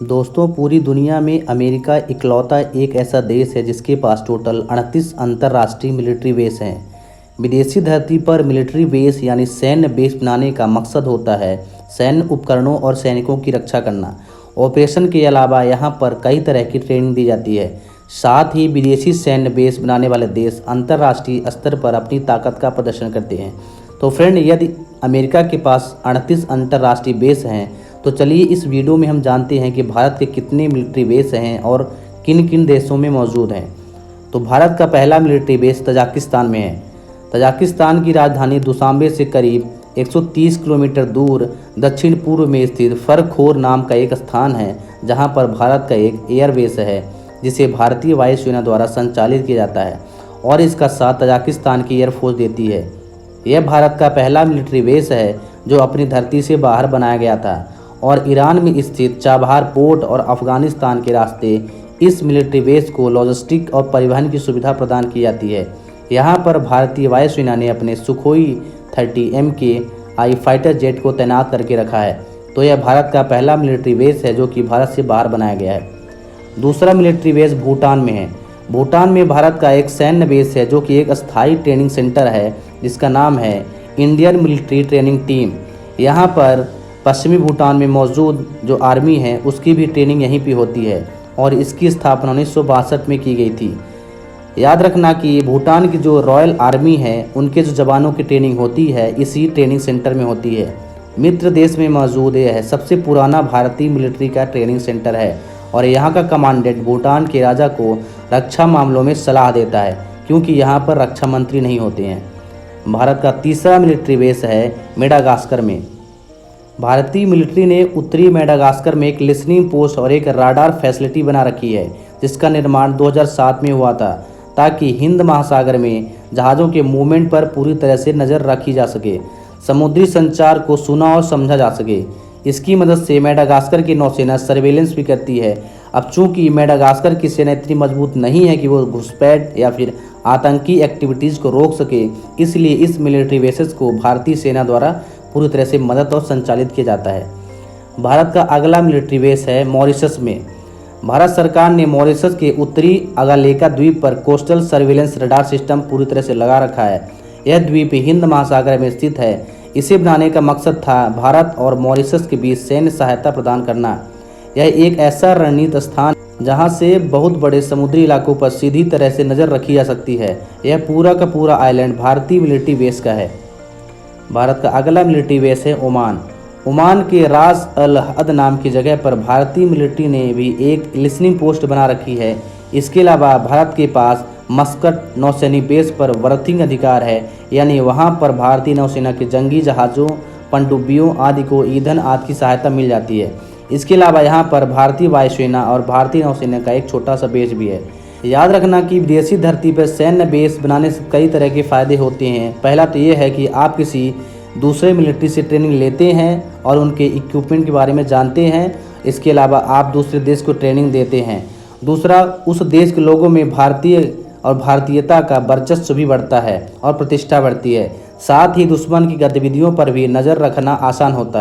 दोस्तों, पूरी दुनिया में अमेरिका इकलौता एक ऐसा देश है जिसके पास टोटल 38 अंतर्राष्ट्रीय मिलिट्री बेस हैं। विदेशी धरती पर मिलिट्री बेस यानी सैन्य बेस बनाने का मकसद होता है सैन्य उपकरणों और सैनिकों की रक्षा करना। ऑपरेशन के अलावा यहाँ पर कई तरह की ट्रेनिंग दी जाती है। साथ ही विदेशी सैन्य बेस बनाने वाले देश अंतर्राष्ट्रीय स्तर पर अपनी ताकत का प्रदर्शन करते हैं। तो फ्रेंड, यदि अमेरिका के पास 38 अंतर्राष्ट्रीय बेस हैं तो चलिए इस वीडियो में हम जानते हैं कि भारत के कितने मिलिट्री बेस हैं और किन किन देशों में मौजूद हैं। तो भारत का पहला मिलिट्री बेस तजाकिस्तान में है। तजाकिस्तान की राजधानी दुशांबे से करीब 130 किलोमीटर दूर दक्षिण पूर्व में स्थित फरखोर नाम का एक स्थान है, जहां पर भारत का एक एयरबेस है जिसे भारतीय वायुसेना द्वारा संचालित किया जाता है और इसका साथ तजाकिस्तान की एयरफोर्स देती है। यह भारत का पहला मिलिट्री बेस है जो अपनी धरती से बाहर बनाया गया था और ईरान में स्थित चाबहार पोर्ट और अफगानिस्तान के रास्ते इस मिलिट्री बेस को लॉजिस्टिक और परिवहन की सुविधा प्रदान की जाती है। यहाँ पर भारतीय वायुसेना ने अपने सुखोई 30 MKI फाइटर जेट को तैनात करके रखा है। तो यह भारत का पहला मिलिट्री बेस है जो कि भारत से बाहर बनाया गया है। दूसरा मिलिट्री बेस भूटान में है। भूटान में भारत का एक सैन्य बेस है जो कि एक अस्थायी ट्रेनिंग सेंटर है जिसका नाम है इंडियन मिलिट्री ट्रेनिंग टीम। यहाँ पर पश्चिमी भूटान में मौजूद जो आर्मी है उसकी भी ट्रेनिंग यहीं पे होती है और इसकी स्थापना 1962 में की गई थी। याद रखना कि भूटान की जो रॉयल आर्मी है उनके जो जवानों की ट्रेनिंग होती है इसी ट्रेनिंग सेंटर में होती है। मित्र देश में मौजूद यह है सबसे पुराना भारतीय मिलिट्री का ट्रेनिंग सेंटर है और यहाँ का कमांडेंट भूटान के राजा को रक्षा मामलों में सलाह देता है, क्योंकि यहाँ पर रक्षा मंत्री नहीं होते हैं। भारत का तीसरा मिलिट्री बेस है मेडागास्कर में। भारतीय मिलिट्री ने उत्तरी मेडागास्कर में एक लिसनिंग पोस्ट और एक राडार फैसिलिटी बना रखी है जिसका निर्माण 2007 में हुआ था, ताकि हिंद महासागर में जहाज़ों के मूवमेंट पर पूरी तरह से नज़र रखी जा सके, समुद्री संचार को सुना और समझा जा सके। इसकी मदद से मेडागास्कर की नौसेना सर्वेलेंस भी करती है। अब चूंकि मेडागास्कर की सेना इतनी मजबूत नहीं है कि वो घुसपैठ या फिर आतंकी एक्टिविटीज़ को रोक सके, इसलिए इस मिलिट्री बेसेस को भारतीय सेना द्वारा पूरी तरह से मदद और संचालित किया जाता है। भारत का अगला मिलिट्री बेस है मॉरिशस में। भारत सरकार ने मॉरिशस के उत्तरी अगालेका द्वीप पर कोस्टल सर्विलेंस रडार सिस्टम पूरी तरह से लगा रखा है। यह द्वीप हिंद महासागर में स्थित है। इसे बनाने का मकसद था भारत और मॉरिशस के बीच सैन्य सहायता प्रदान करना। यह एक ऐसा रणनीतिक स्थान जहां से बहुत बड़े समुद्री इलाकों पर सीधी तरह से नज़र रखी जा सकती है। यह पूरा का पूरा आइलैंड भारतीय मिलिट्री बेस का है। भारत का अगला मिलिट्री बेस है ओमान। ओमान के रास अल हद नाम की जगह पर भारतीय मिलिट्री ने भी एक लिसनिंग पोस्ट बना रखी है। इसके अलावा भारत के पास मस्कट नौसैनिक बेस पर बर्थिंग अधिकार है, यानी वहां पर भारतीय नौसेना के जंगी जहाज़ों, पनडुब्बियों आदि को ईंधन आदि की सहायता मिल जाती है। इसके अलावा यहाँ पर भारतीय वायुसेना और भारतीय नौसेना का एक छोटा सा बेस भी है। याद रखना कि विदेशी धरती पर सैन्य बेस बनाने से कई तरह के फ़ायदे होते हैं। पहला तो ये है कि आप किसी दूसरे मिलिट्री से ट्रेनिंग लेते हैं और उनके इक्विपमेंट के बारे में जानते हैं। इसके अलावा आप दूसरे देश को ट्रेनिंग देते हैं। दूसरा, उस देश के लोगों में भारतीय और भारतीयता का वर्चस्व भी बढ़ता है और प्रतिष्ठा बढ़ती है। साथ ही दुश्मन की गतिविधियों पर भी नज़र रखना आसान होता है।